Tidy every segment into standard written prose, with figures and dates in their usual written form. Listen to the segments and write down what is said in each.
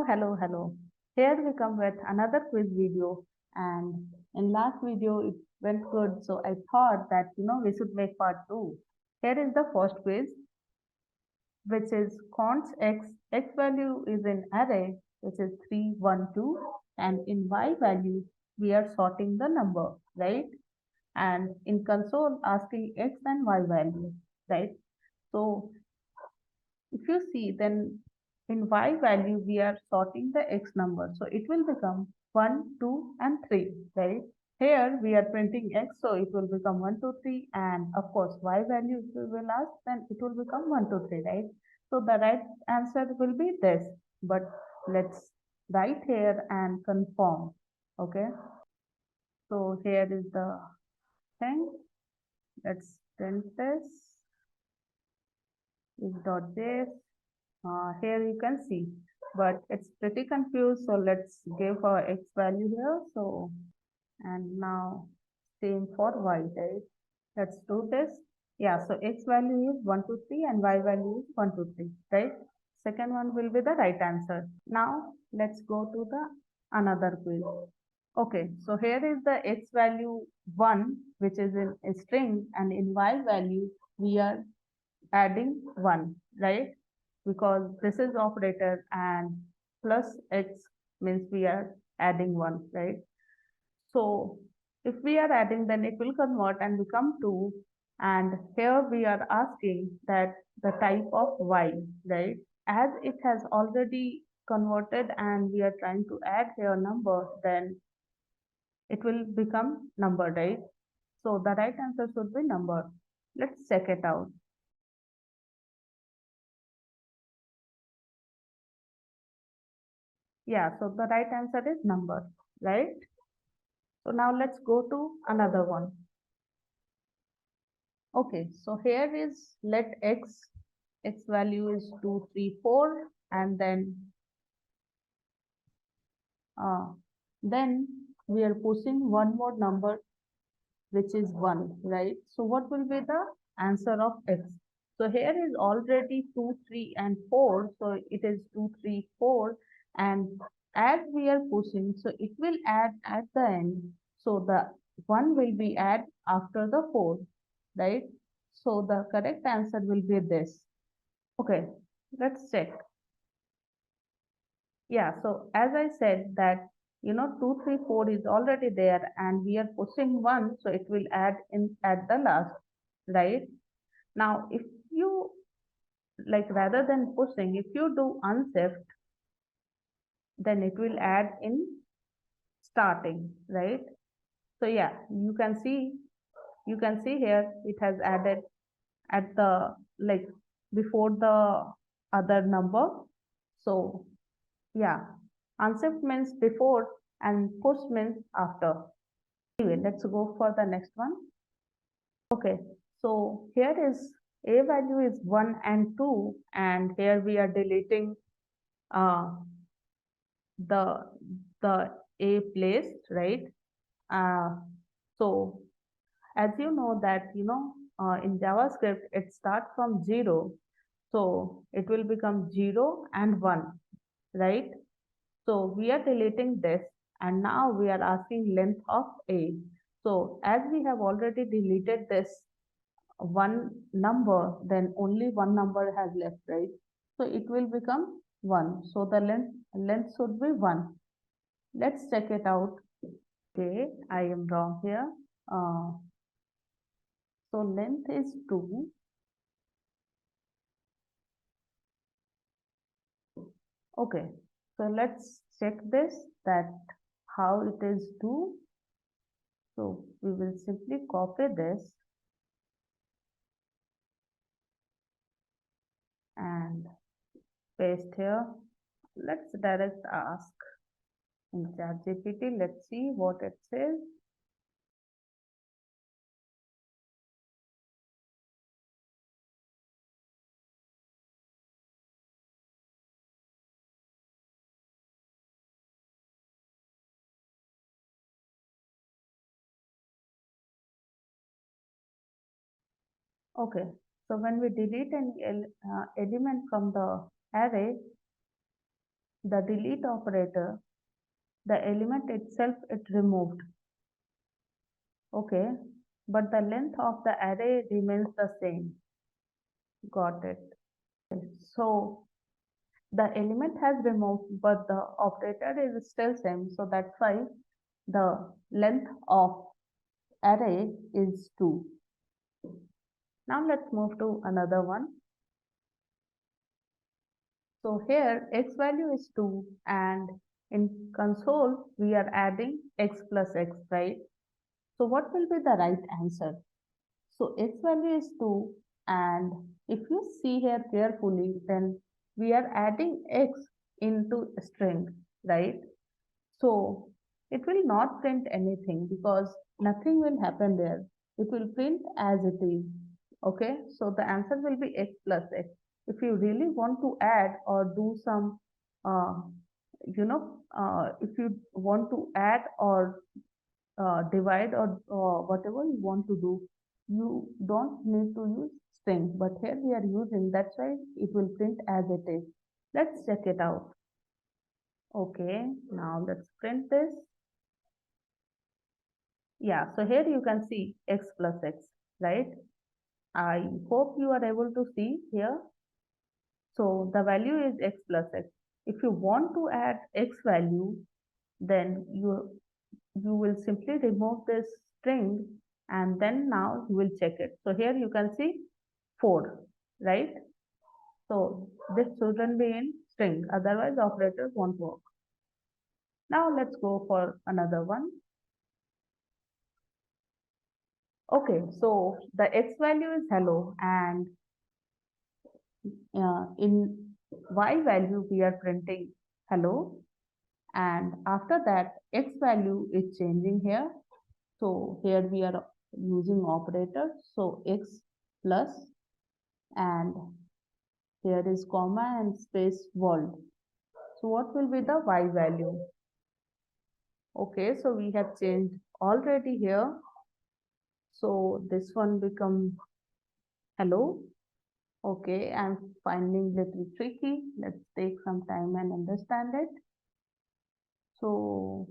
Hello. Here we come with another quiz video, and in last video it went good, so I thought that we should make part 2. Here is the first quiz, which is const x value is in array, which is 3 1 2, and in y value we are sorting the number, right? And in console asking x and y value, right? So if you see, then in y value, we are sorting the x number. So it will become 1, 2, and 3, right? Here we are printing x, so it will become 1, 2, 3. And of course, y value if we will ask, then it will become 1, 2, 3, right? So the right answer will be this. But let's write here and confirm. Okay. So here is the thing. Let's print this. Is .js. Here you can see, but it's pretty confused. So let's give our x value here. So, and now same for y, right? Let's do this. Yeah, so x value is 1, 2, 3 and y value is 1, 2, 3, right? Second one will be the right answer. Now let's go to the another quiz. Okay, so here is the x value 1, which is in a string, and in y value we are adding 1, right? Because this is operator and plus x means we are adding 1, right? So if we are adding, then it will convert and become 2. And here we are asking that the type of y, right? As it has already converted and we are trying to add here number, then it will become number, right? So the right answer should be number. Let's check it out. Yeah, so the right answer is number, right? So now let's go to another one. Okay, so here is let x value is 2, 3, 4, and then we are pushing one more number, which is 1, right? So what will be the answer of x? So here is already 2, 3, and 4. So it is 2, 3, 4. And as we are pushing, so it will add at the end. So the 1 will be add after the 4, right? So the correct answer will be this. Okay, let's check. Yeah, so as I said that 2, 3, 4 is already there and we are pushing 1, so it will add in at the last, right? Now if you like rather than pushing, if you do unshift, then it will add in starting, right? So yeah, you can see here it has added at the like before the other number. So yeah, unshift means before and push means after. Anyway, let's go for the next one. Okay, so here is a value is 1 and 2, and here we are deleting uh, the the a place, right? Uh, so as you know that in JavaScript it starts from 0, so it will become 0 and 1, right? So we are deleting this, and now we are asking length of a. So as we have already deleted this one number, then only one number has left, right? So it will become 1. So the length should be 1. Let's check it out. Okay, I am wrong here. So length is 2. Okay, so let's check this that how it is 2. So we will simply copy this and paste here. Let's direct ask in ChatGPT. Let's see what it says. Okay, so when we delete an element from the array, the delete operator, the element itself it removed. Okay, but the length of the array remains the same. Got it. So the element has removed, but the operator is still same. So that's why the length of array is 2. Now let's move to another one. So here x value is 2 and in console we are adding x plus x, right? So what will be the right answer? So x value is 2 and if you see here carefully, then we are adding x into a string, right? So it will not print anything because nothing will happen there. It will print as it is. Okay, so the answer will be x plus x. If you really want to add or do some, if you want to add or divide or whatever you want to do, you don't need to use string. But here we are using, that's why it will print as it is. Let's check it out. Okay, now let's print this. Yeah, so here you can see x plus x, right? I hope you are able to see here. So the value is x plus x. If you want to add x value, then you will simply remove this string and then now you will check it. So here you can see 4, right? So this shouldn't be in string, otherwise operators won't work. Now let's go for another one. Okay, so the x value is hello and in y value we are printing hello, and after that x value is changing here. So here we are using operator, so x plus and here is comma and space world. So what will be the y value? Okay, so we have changed already here. So this one becomes hello. Okay, I'm finding little tricky. Let's take some time and understand it. So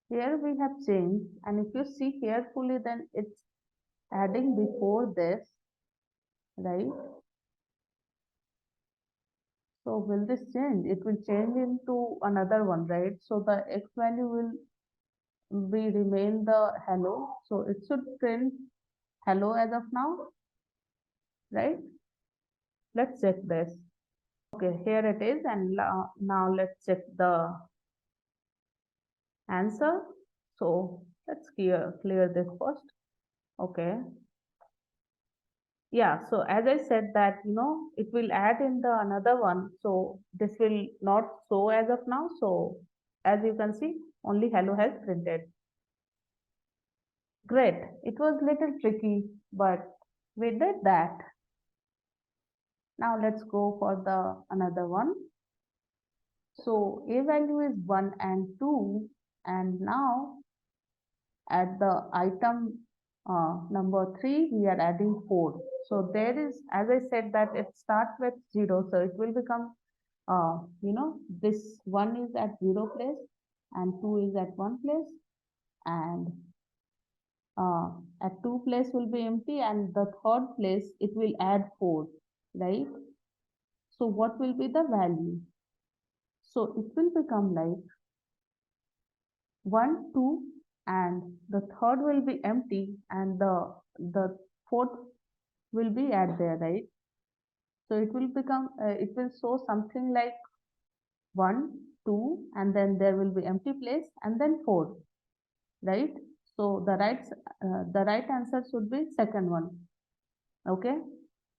here we have changed, and if you see carefully, then it's adding before this, right? So will this change? It will change into another one, right? So the x value will be remain the hello. So it should print hello as of now, right? Let's check this. Okay, here it is, and now let's check the answer. So let's clear this first. Okay. Yeah, so as I said that, it will add in the another one. So this will not show as of now. So as you can see, only hello has printed. Great. It was little tricky, but we did that. Now let's go for the another one. So a value is 1 and 2, and now at the item number 3, we are adding 4. So there is, as I said, that it starts with 0. So it will become, this 1 is at 0 place and 2 is at 1 place, and at 2 place will be empty, and the third place it will add 4, right? So what will be the value? So it will become like 1, 2, and the third will be empty, and the fourth will be at there, right? So it will become, it will show something like 1, 2, and then there will be empty place, and then 4, right? So the right answer should be second one, okay?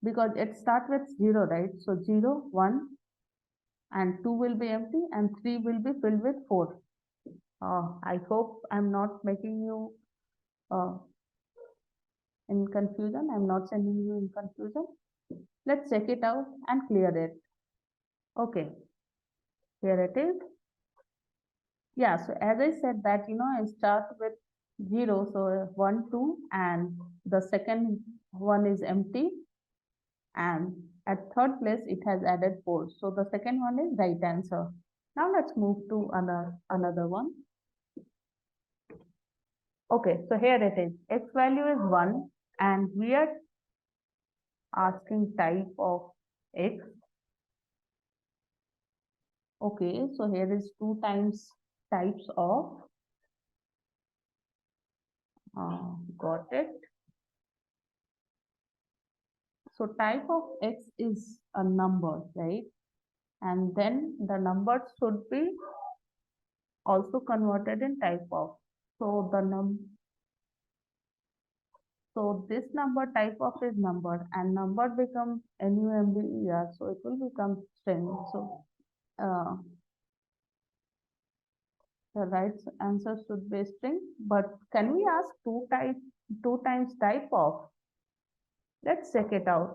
Because it starts with 0, right? So 0, 1, and 2 will be empty, and 3 will be filled with 4. I hope I'm not making you in confusion. I'm not sending you in confusion. Let's check it out and clear it. Okay, here it is. Yeah, so as I said that, I start with 0, so 1, 2, and the second one is empty, and at third place, it has added 4. So the second one is right answer. Now let's move to another one. Okay, so here it is. X value is 1 and we are asking type of X. Okay, so here is 2 times types of, got it. So type of X is a number, right? And then the number should be also converted in type of. So so this number type of is number and number becomes number, so it will become string. So uh, the right answer should be string. But can we ask two times type of? Let's check it out.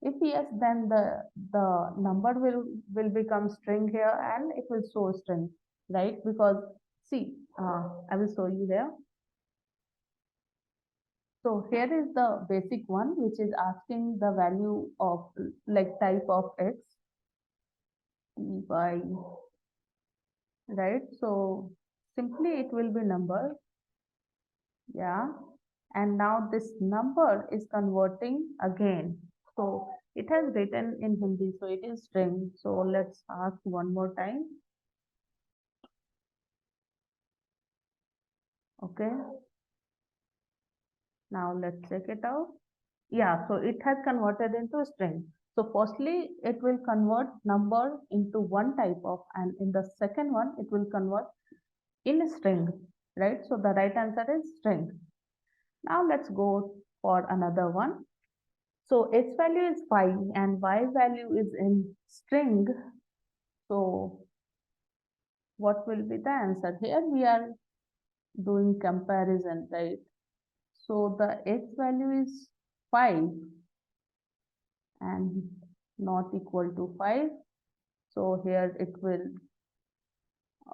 If yes, then the number will become string here and it will show string, right? Because see, I will show you here. So here is the basic one, which is asking the value of like type of X, Y, right? So simply it will be number, yeah. And now this number is converting again. So it has written in Hindi, so it is string. So let's ask one more time. Okay. Now let's check it out. Yeah, so it has converted into string. So firstly, it will convert number into one type of, and in the second one, it will convert in string, right? So the right answer is string. Now let's go for another one. So X value is 5 and Y value is in string. So what will be the answer? Here we are doing comparison, right? So the X value is 5 and not equal to 5. So here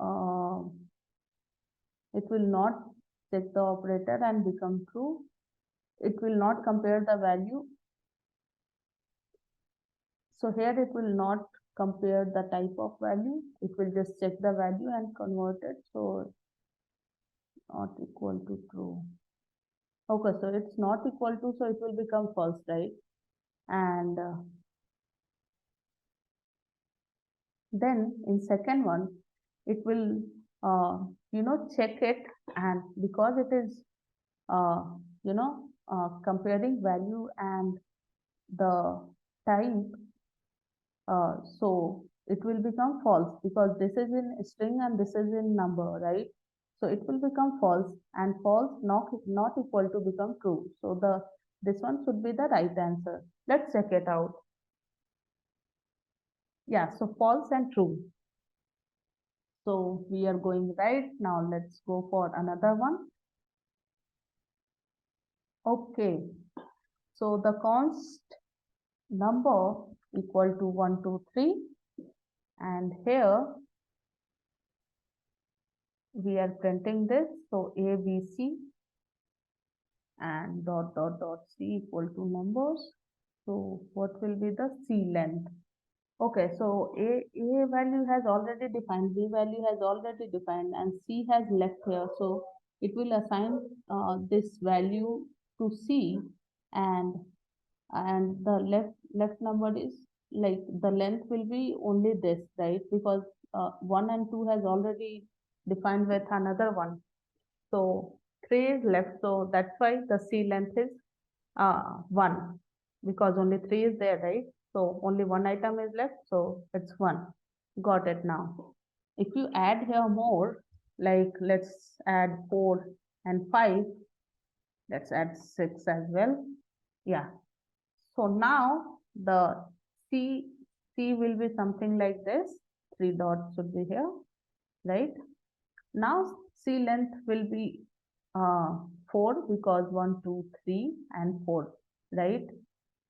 uh, it will not check the operator and become true. It will not compare the value. So here it will not compare the type of value. It will just check the value and convert it. So not equal to true. Okay, so it's not equal to, so it will become false, right? And then in second one, it will, check it, and because it is, comparing value and the type, so it will become false because this is in string and this is in number, right? So it will become false, and false not equal to become true. So this one should be the right answer. Let's check it out. Yeah, so false and true. So we are going right. Now let's go for another one. Okay, so the const number equal to 1, 2, 3, and here we are printing this. So A, B, C and dot dot dot C equal to numbers. So what will be the C length? Okay, so A value has already defined, B value has already defined, and C has left here. So it will assign this value to C, and the left number is like the length will be only this, right? Because 1 and 2 has already defined with another one. So 3 is left, so that's why the C length is 1, because only 3 is there, right? So only one item is left, so it's 1. Got it now. If you add here more, like let's add 4 and 5, let's add 6 as well. Yeah. So now the C will be something like this. 3 dots should be here, right? Now C length will be 4 because 1, 2, 3 and 4, right?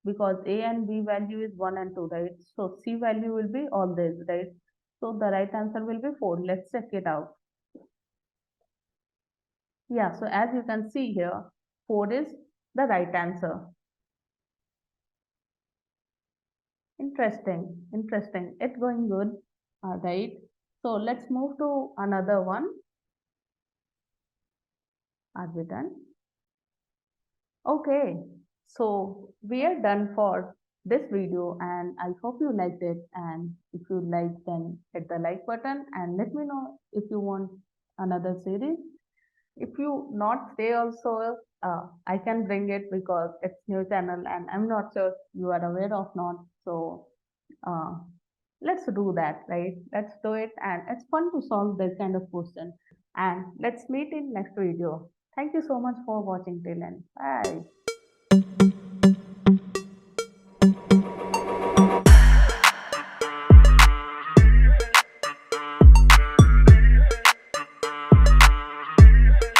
Because A and B value is 1 and 2, right? So C value will be all this, right? So the right answer will be 4. Let's check it out. Yeah, so as you can see here, 4 is the right answer. Interesting. It's going good, right? So let's move to another one. Are we done? Okay, so we are done for this video and I hope you liked it, and if you liked, then hit the like button and let me know if you want another series. If you not stay also, I can bring it because it's new channel and I'm not sure you are aware of not. So uh, let's do that, right? Let's do it, and it's fun to solve this kind of question. And let's meet in next video. Thank you so much for watching till end. Bye.